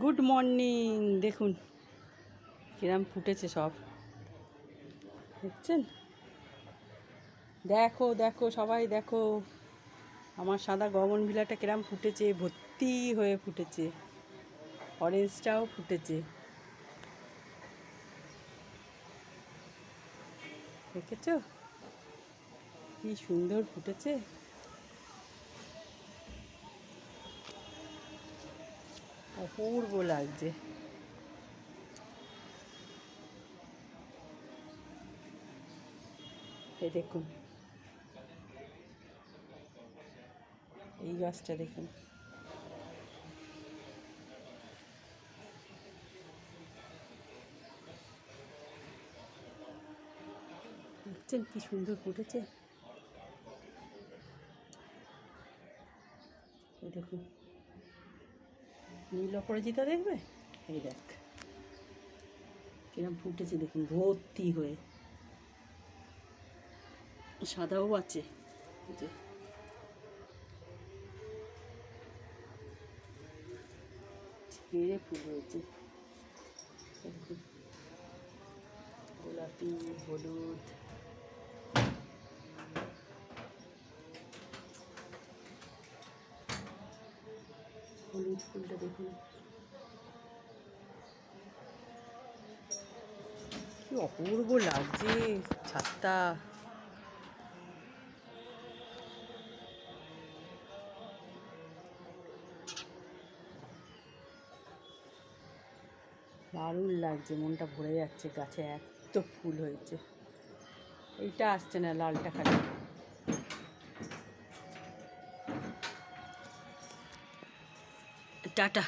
Good morning. দেখুন কিরম ফুটেছে সব, দেখছেন? দেখো দেখো সবাই দেখো, আমার সাদা গগনবিলাটা কিরম ফুটেছে, ভর্তি হয়ে ফুটেছে। অরেঞ্জটাও ফুটেছে, দেখেছো কি সুন্দর ফুটেছে। অপূর্ব লাগছে। এই দেখুন, এই গাছটা দেখুন, দেখছেন কি সুন্দর ফুটেছে। এই দেখুন, নীল অপরাজিতা দেখবে, এই দেখ কিরম ফুটেছে, দেখুন ভর্তি হয়ে। সাদাও আছে, এই যে ছেড়ে ফুল হয়েছে। দেখুন গোলাপি, হলুদ, হলুদ ফুলটা দেখুন কি অপূর্ব লাগছে ছাদটা। দারুণ লাগছে, মনটা ভরে যাচ্ছে, গাছে এত ফুল হয়েছে। এইটা আসছে না, লালটা খালি। টাটা।